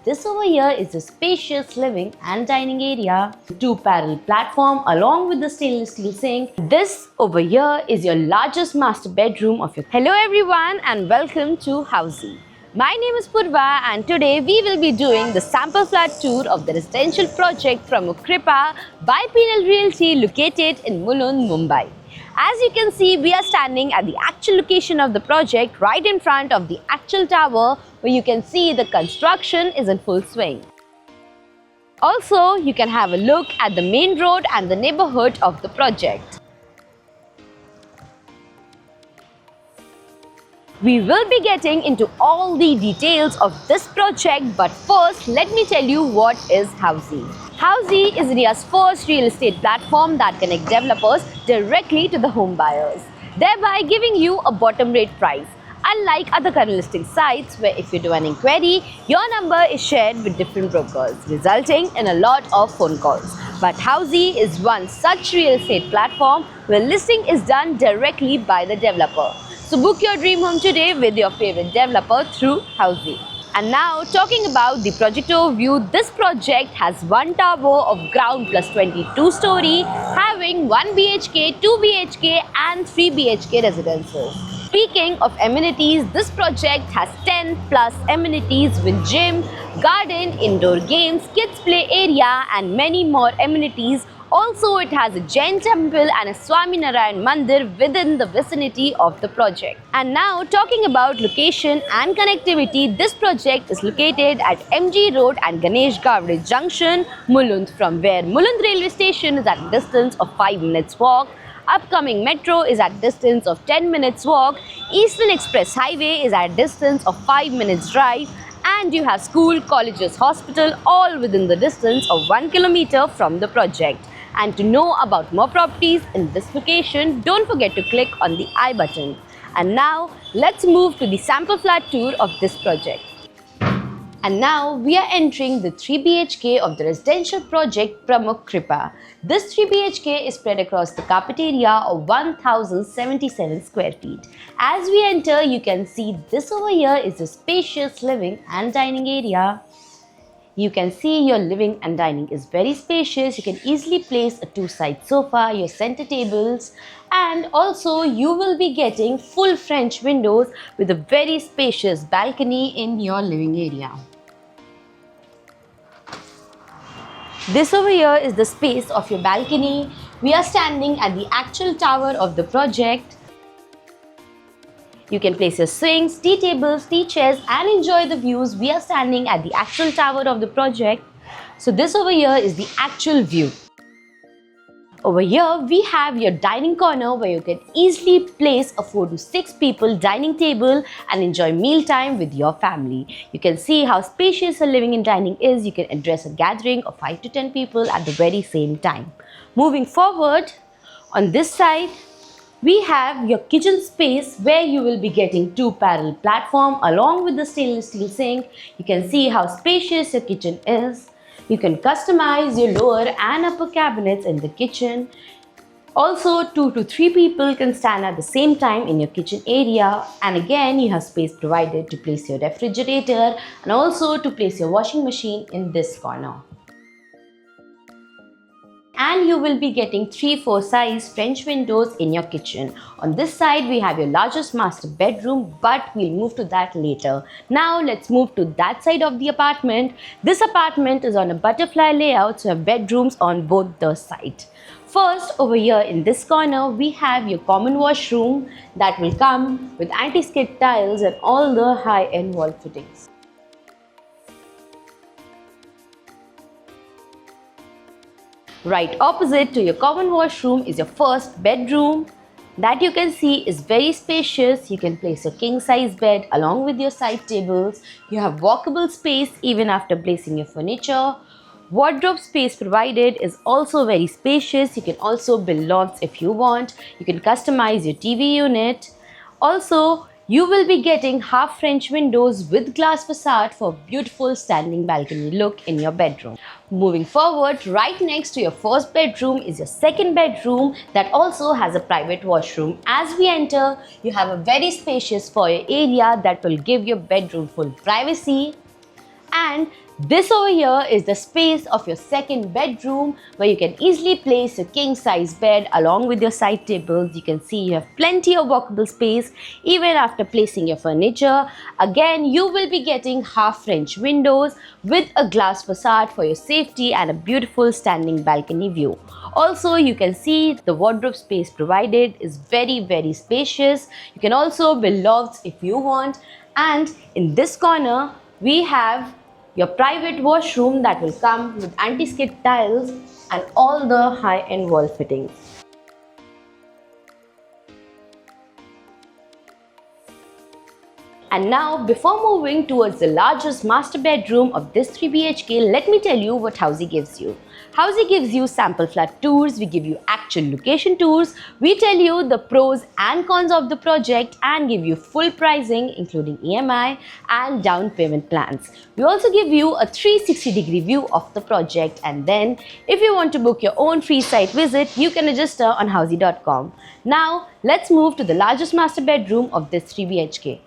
this over here is a spacious living and dining area. Two parallel platform along with the stainless steel sink. This over here is your largest master bedroom of your... Hello everyone and welcome to Housey. My name is Purva and today we will be doing the sample flat tour of the residential project from Kripa by Penal Realty located in Mulund, Mumbai. As you can see, we are standing at the actual location of the project right in front of the actual tower where you can see the construction is in full swing. Also, you can have a look at the main road and the neighborhood of the project. We will be getting into all the details of this project, but first let me tell you what is Housey. Housey is India's first real estate platform that connects developers directly to the home buyers, thereby giving you a bottom rate price. Unlike other current listing sites where if you do an inquiry, your number is shared with different brokers, resulting in a lot of phone calls. But Housey is one such real estate platform where listing is done directly by the developer. So book your dream home today with your favorite developer through Housey. And now talking about the project overview, this project has one tower of ground plus 22 story having 1 BHK, 2 BHK and 3 BHK residences. Speaking of amenities, this project has 10 plus amenities with gym, garden, indoor games, kids play area and many more amenities. Also, it has a Jain temple and a Swaminarayan Mandir within the vicinity of the project. And now talking about location and connectivity, this project is located at MG Road and Ganesh Gavde Junction, Mulund, from where Mulund railway station is at a distance of 5 minutes walk. Upcoming metro is at distance of 10 minutes walk. Eastern Express Highway is at distance of 5 minutes drive. And you have school, colleges, hospital all within the distance of 1 kilometer from the project. And to know about more properties in this location, don't forget to click on the I button. And now let's move to the sample flat tour of this project. And now we are entering the 3 BHK of the residential project Pramukh Kripa. This 3 BHK is spread across the carpet area of 1077 square feet. As we enter, you can see this over here is a spacious living and dining area. You can see your living and dining is very spacious. You can easily place a two-side sofa, your center tables, and also you will be getting full French windows with a very spacious balcony in your living area. This over here is the space of your balcony. We are standing at the actual tower of the project. You can place your swings, tea tables, tea chairs and enjoy the views. We are standing at the actual tower of the project. So this over here is the actual view. Over here we have your dining corner where you can easily place a 4 to 6 people dining table and enjoy meal time with your family. You can see how spacious a living and dining is. You can address a gathering of 5 to 10 people at the very same time. Moving forward, on this side, we have your kitchen space where you will be getting 2 parallel platform along with the stainless steel sink. You can see how spacious your kitchen is. You can customize your lower and upper cabinets in the kitchen. Also, 2 to 3 people can stand at the same time in your kitchen area. And again, you have space provided to place your refrigerator and also to place your washing machine in this corner. And you will be getting 3-4 size French windows in your kitchen. On this side, we have your largest master bedroom, but we'll move to that later. Now, let's move to that side of the apartment. This apartment is on a butterfly layout, so you have bedrooms on both the sides. First, over here in this corner, we have your common washroom that will come with anti-skid tiles and all the high-end wall fittings. Right opposite to your common washroom is your first bedroom. That you can see is very spacious. You can place your king size bed along with your side tables. You have walkable space even after placing your furniture. Wardrobe space provided is also very spacious. You can also build lofts if you want. You can customize your TV unit. Also, you will be getting half French windows with glass facade for beautiful standing balcony look in your bedroom. Moving forward, right next to your first bedroom is your second bedroom that also has a private washroom. As we enter, you have a very spacious foyer area that will give your bedroom full privacy. And This over here is the space of your second bedroom where you can easily place a king size bed along with your side tables. You can see you have plenty of walkable space even after placing your furniture. Again, you will be getting half French windows with a glass facade for your safety and a beautiful standing balcony view. Also, you can see the wardrobe space provided is very spacious. You can also build lofts if you want. And in this corner, we have your private washroom that will come with anti-skid tiles and all the high-end wall fittings. And now, before moving towards the largest master bedroom of this 3 BHK, let me tell you what Housey gives you. Housey gives you sample flat tours, we give you actual location tours, we tell you the pros and cons of the project and give you full pricing including EMI and down payment plans. We also give you a 360-degree view of the project, and then if you want to book your own free site visit, you can register on housey.com. Now, let's move to the largest master bedroom of this 3 BHK.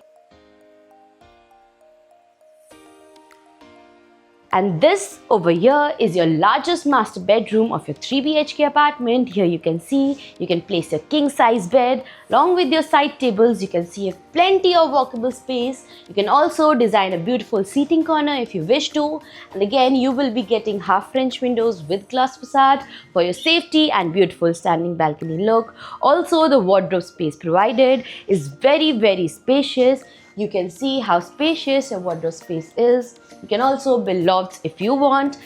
And this over here is your largest master bedroom of your 3 BHK apartment. Here you can see you can place your king size bed along with your side tables. You can see you have plenty of walkable space. You can also design a beautiful seating corner if you wish to. And again, you will be getting half French windows with glass facade for your safety and beautiful standing balcony look. Also, the wardrobe space provided is very spacious. You can see how spacious your wardrobe space is. You can also build lofts if you want.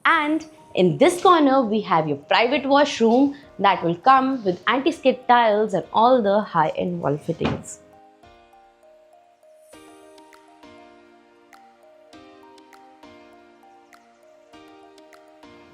And in this corner, we have your private washroom that will come with anti-skid tiles and all the high-end wall fittings.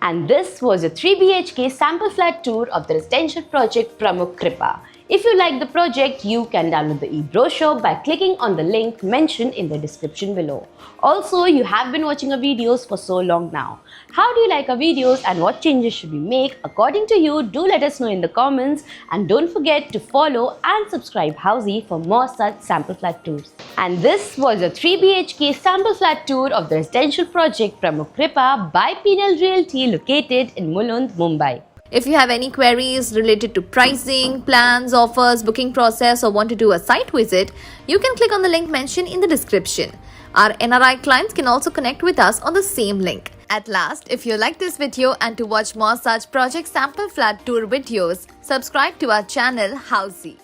And this was a 3 BHK sample flat tour of the residential project Pramukh Kripa. If you like the project, you can download the e-brochure by clicking on the link mentioned in the description below. Also, you have been watching our videos for so long now. How do you like our videos and what changes should we make according to you? Do let us know in the comments, and don't forget to follow and subscribe Housey for more such sample flat tours. And this was a 3 BHK sample flat tour of the residential project Pramukh Kripa by Penal Realty located in Mulund, Mumbai. If you have any queries related to pricing, plans, offers, booking process, or want to do a site visit, you can click on the link mentioned in the description. Our NRI clients can also connect with us on the same link. At last, if you like this video and to watch more such project sample flat tour videos, subscribe to our channel Housey.